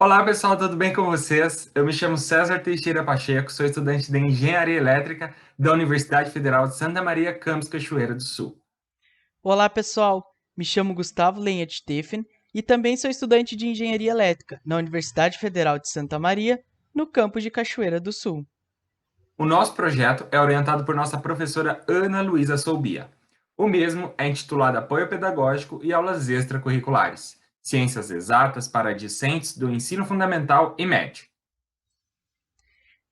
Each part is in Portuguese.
Olá pessoal, tudo bem com vocês? Eu me chamo César Teixeira Pacheco, sou estudante de Engenharia Elétrica da Universidade Federal de Santa Maria, campus Cachoeira do Sul. Olá, pessoal. Me chamo Gustavo Lenha de Steffen e também sou estudante de Engenharia Elétrica na Universidade Federal de Santa Maria, no campus de Cachoeira do Sul. O nosso projeto é orientado por nossa professora Ana Luísa Soubia. O mesmo é intitulado Apoio Pedagógico e Aulas Extracurriculares, Ciências Exatas para Discentes do Ensino Fundamental e Médio.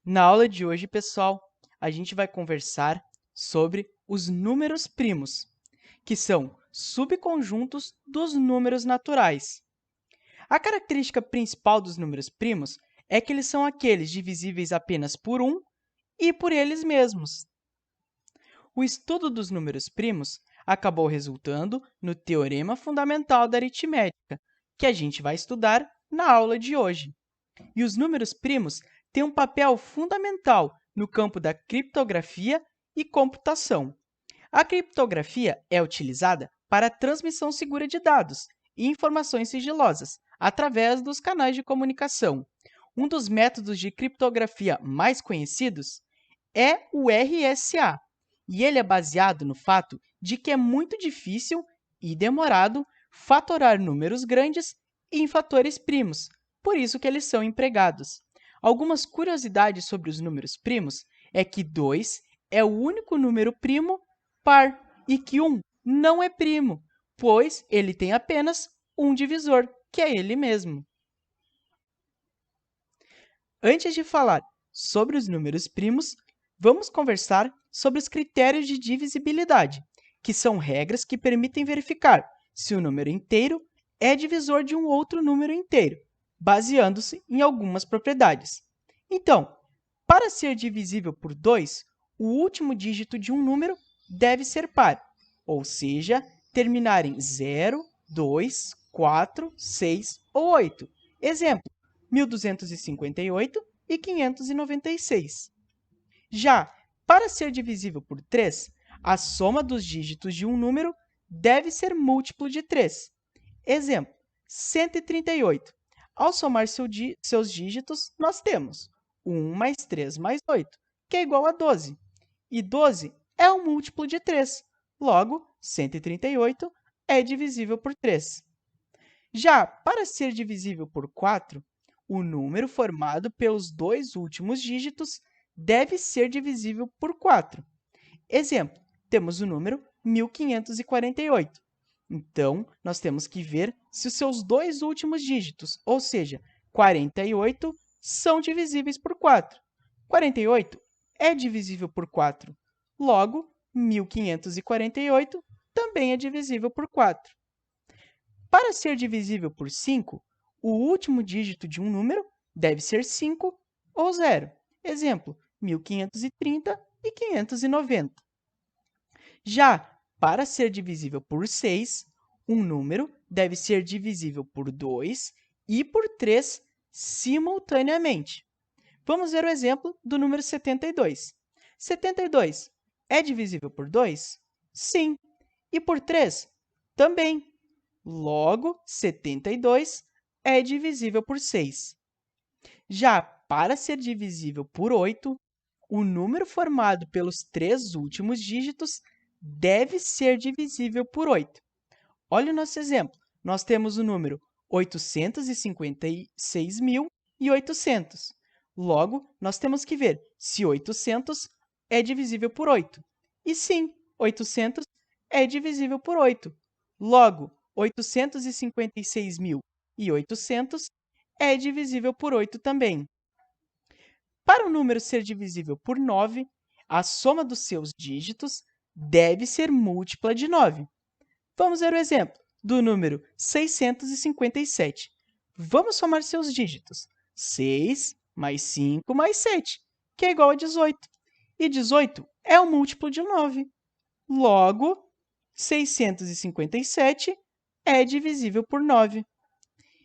Na aula de hoje, pessoal, a gente vai conversar sobre os números primos, que são subconjuntos dos números naturais. A característica principal dos números primos é que eles são aqueles divisíveis apenas por um e por eles mesmos. O estudo dos números primos acabou resultando no teorema fundamental da aritmética, que a gente vai estudar na aula de hoje. E os números primos têm um papel fundamental no campo da criptografia e computação. A criptografia é utilizada para a transmissão segura de dados e informações sigilosas através dos canais de comunicação. Um dos métodos de criptografia mais conhecidos é o RSA, e ele é baseado no fato de que é muito difícil e demorado fatorar números grandes em fatores primos, por isso que eles são empregados. Algumas curiosidades sobre os números primos é que 2 é o único número primo par e que 1 não é primo, pois ele tem apenas um divisor, que é ele mesmo. Antes de falar sobre os números primos, vamos conversar sobre os critérios de divisibilidade, que são regras que permitem verificar se o número inteiro é divisor de um outro número inteiro, baseando-se em algumas propriedades. Então, para ser divisível por 2, o último dígito de um número deve ser par, ou seja, terminar em 0, 2, 4, 6 ou 8. Exemplo: 1258 e 596. Já para ser divisível por 3, a soma dos dígitos de um número deve ser múltiplo de 3. Exemplo: 138. Ao somar seus dígitos, nós temos 1 mais 3 mais 8, que é igual a 12. E 12 é um múltiplo de 3. Logo, 138 é divisível por 3. Já para ser divisível por 4, o número formado pelos dois últimos dígitos deve ser divisível por 4. Exemplo: temos o número 1548. Então, nós temos que ver se os seus dois últimos dígitos, ou seja, 48, são divisíveis por 4. 48 é divisível por 4. Logo, 1548 também é divisível por 4. Para ser divisível por 5, o último dígito de um número deve ser 5 ou 0. Exemplo: 1530 e 590. Já para ser divisível por 6, um número deve ser divisível por 2 e por 3 simultaneamente. Vamos ver o exemplo do número 72. 72 é divisível por 2? Sim. E por 3? Também. Logo, 72 é divisível por 6. Já para ser divisível por 8, o número formado pelos três últimos dígitos deve ser divisível por 8. Olha o nosso exemplo. Nós temos o número 856.800. Logo, nós temos que ver se 800 é divisível por 8. E sim, 800 é divisível por 8. Logo, 856.800 é divisível por 8 também. Para o número ser divisível por 9, a soma dos seus dígitos deve ser múltipla de 9. Vamos ver o exemplo do número 657. Vamos somar seus dígitos. 6 mais 5 mais 7, que é igual a 18. E 18 é um múltiplo de 9. Logo, 657 é divisível por 9.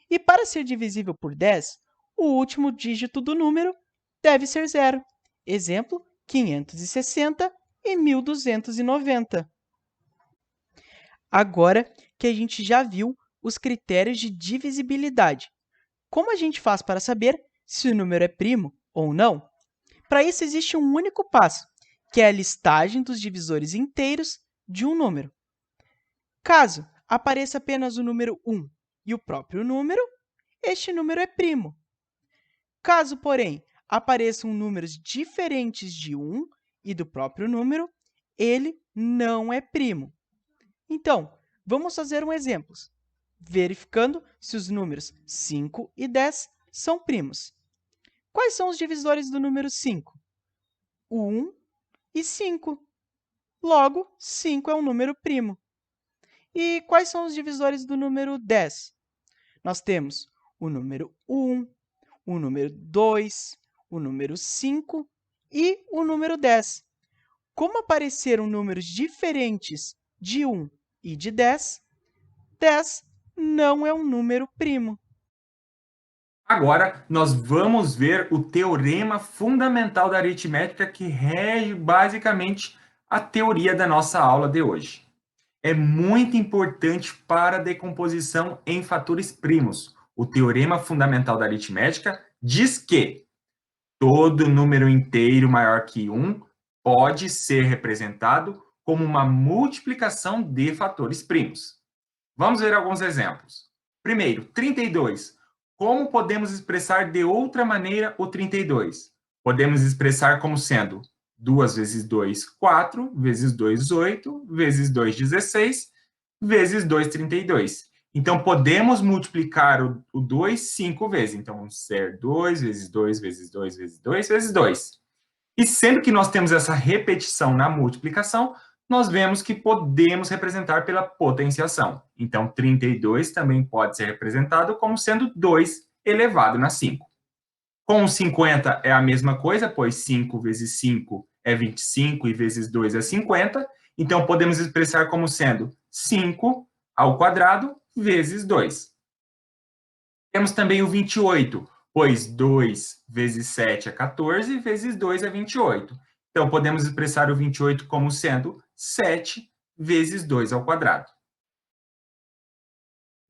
E para ser divisível por 10, o último dígito do número deve ser 0. Exemplo: 560 e 1290. Agora que a gente já viu os critérios de divisibilidade, como a gente faz para saber se o número é primo ou não? Para isso, existe um único passo, que é a listagem dos divisores inteiros de um número. Caso apareça apenas o número 1 e o próprio número, este número é primo. Caso, porém, apareçam números diferentes de 1 e do próprio número, ele não é primo. Então, vamos fazer um exemplo, verificando se os números 5 e 10 são primos. Quais são os divisores do número 5? O 1 e 5. Logo, 5 é um número primo. E quais são os divisores do número 10? Nós temos o número 1, o número 2, o número 5 e o número 10. Como apareceram números diferentes de 1 e de 10, 10 não é um número primo. Agora, nós vamos ver o teorema fundamental da aritmética que rege basicamente a teoria da nossa aula de hoje. É muito importante para a decomposição em fatores primos. O teorema fundamental da aritmética diz que todo número inteiro maior que 1 pode ser representado como uma multiplicação de fatores primos. Vamos ver alguns exemplos. Primeiro, 32. Como podemos expressar de outra maneira o 32? Podemos expressar como sendo 2 vezes 2, 4, vezes 2, 8, vezes 2, 16, vezes 2, 32. Então, podemos multiplicar o 2 5 vezes. Então, vamos ser 2 vezes 2, vezes 2, vezes 2, vezes 2. E sempre que nós temos essa repetição na multiplicação, nós vemos que podemos representar pela potenciação. Então, 32 também pode ser representado como sendo 2 elevado na 5. Com 50 é a mesma coisa, pois 5 vezes 5 é 25 e vezes 2 é 50. Então, podemos expressar como sendo 5 ao quadrado vezes 2. Temos também o 28, pois 2 vezes 7 é 14, vezes 2 é 28. Então, podemos expressar o 28 como sendo 7 vezes 2 ao quadrado.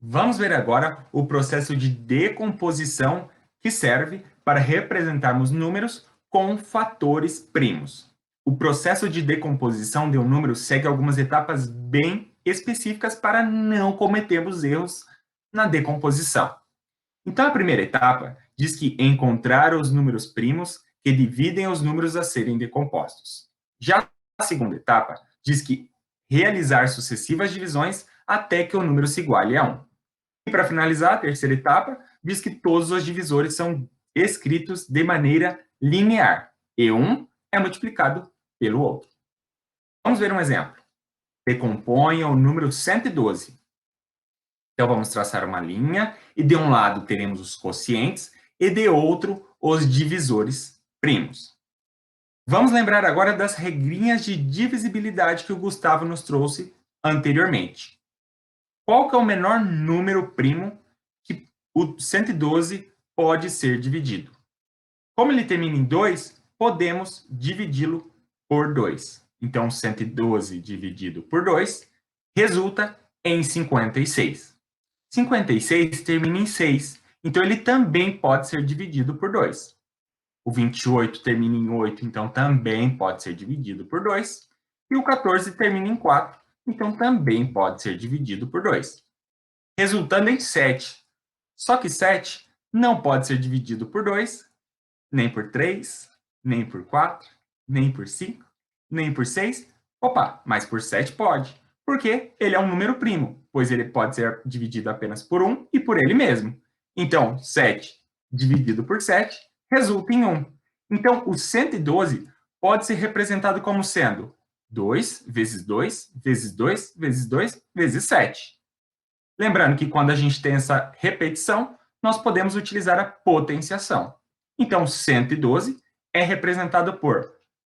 Vamos ver agora o processo de decomposição que serve para representarmos números com fatores primos. O processo de decomposição de um número segue algumas etapas bem específicas para não cometermos erros na decomposição. Então, a primeira etapa diz que encontrar os números primos que dividem os números a serem decompostos. Já a segunda etapa diz que realizar sucessivas divisões até que o número se iguale a 1. E para finalizar, a terceira etapa diz que todos os divisores são escritos de maneira linear, e um é multiplicado pelo outro. Vamos ver um exemplo. Decomponha o número 112. Então, vamos traçar uma linha, e de um lado teremos os quocientes, e de outro, os divisores primos. Vamos lembrar agora das regrinhas de divisibilidade que o Gustavo nos trouxe anteriormente. Qual que é o menor número primo que o 112 pode ser dividido? Como ele termina em 2, podemos dividi-lo por 2. Então, 112 dividido por 2 resulta em 56. 56 termina em 6, então ele também pode ser dividido por 2. O 28 termina em 8, então também pode ser dividido por 2. E o 14 termina em 4, então também pode ser dividido por 2. Resultando em 7. Só que 7 não pode ser dividido por 2, nem por 3, nem por 4, nem por 5, nem por 6. Opa, mas por 7 pode, porque ele é um número primo, pois ele pode ser dividido apenas por 1 e por ele mesmo. Então, 7 dividido por 7 resulta em 1. Então, o 112 pode ser representado como sendo 2 vezes 2 vezes 2 vezes 2 vezes 7. Lembrando que quando a gente tem essa repetição, nós podemos utilizar a potenciação. Então, 112 é representado por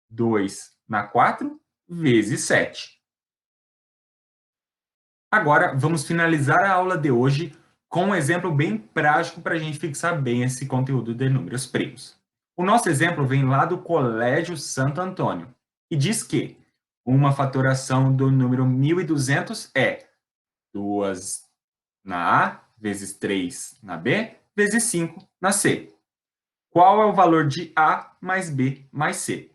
2 na 4 vezes 7. Agora, vamos finalizar a aula de hoje com um exemplo bem prático para a gente fixar bem esse conteúdo de números primos. O nosso exemplo vem lá do Colégio Santo Antônio e diz que uma fatoração do número 1.200 é 2 na A vezes 3 na B vezes 5 na C. Qual é o valor de A mais B mais C?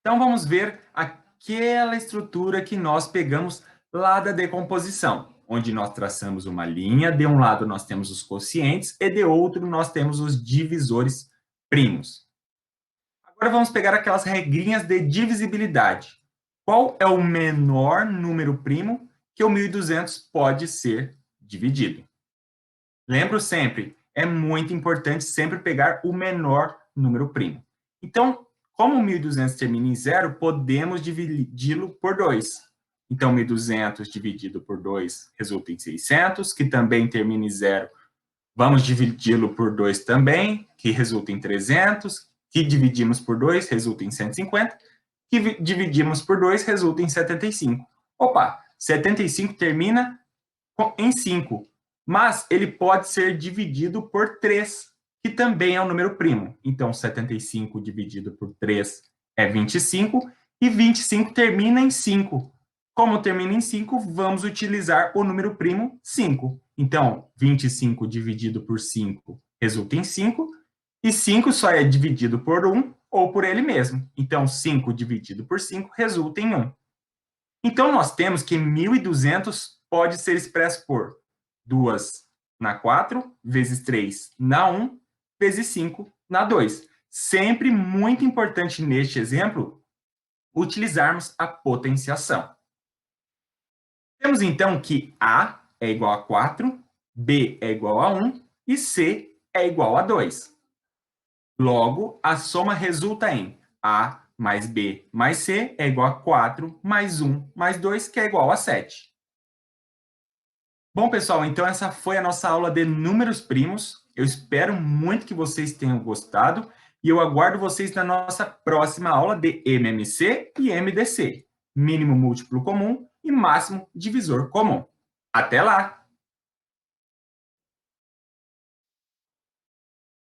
Então, vamos ver aquela estrutura que nós pegamos lá da decomposição, onde nós traçamos uma linha, de um lado nós temos os quocientes e de outro nós temos os divisores primos. Agora vamos pegar aquelas regrinhas de divisibilidade. Qual é o menor número primo que o 1.200 pode ser dividido? Lembro sempre, é muito importante sempre pegar o menor número primo. Então, como o 1.200 termina em zero, podemos dividi-lo por 2. Então, 1.200 dividido por 2 resulta em 600, que também termina em zero. Vamos dividi-lo por 2 também, que resulta em 300, que dividimos por 2 resulta em 150, que dividimos por 2 resulta em 75. Opa, 75 termina em 5, mas ele pode ser dividido por 3, que também é um número primo. Então, 75 dividido por 3 é 25, e 25 termina em 5. Como termina em 5, vamos utilizar o número primo 5. Então, 25 dividido por 5 resulta em 5, e 5 só é dividido por 1 ou por ele mesmo. Então, 5 dividido por 5 resulta em 1. Então, nós temos que 1.200 pode ser expresso por 2 na 4, vezes 3 na 1, vezes 5 na 2. Sempre muito importante neste exemplo utilizarmos a potenciação. Temos então que A é igual a 4, B é igual a 1 e C é igual a 2. Logo, a soma resulta em A mais B mais C é igual a 4 mais 1 mais 2, que é igual a 7. Bom, pessoal, então essa foi a nossa aula de números primos. Eu espero muito que vocês tenham gostado e eu aguardo vocês na nossa próxima aula de MMC e MDC, mínimo múltiplo comum e máximo divisor comum. Até lá!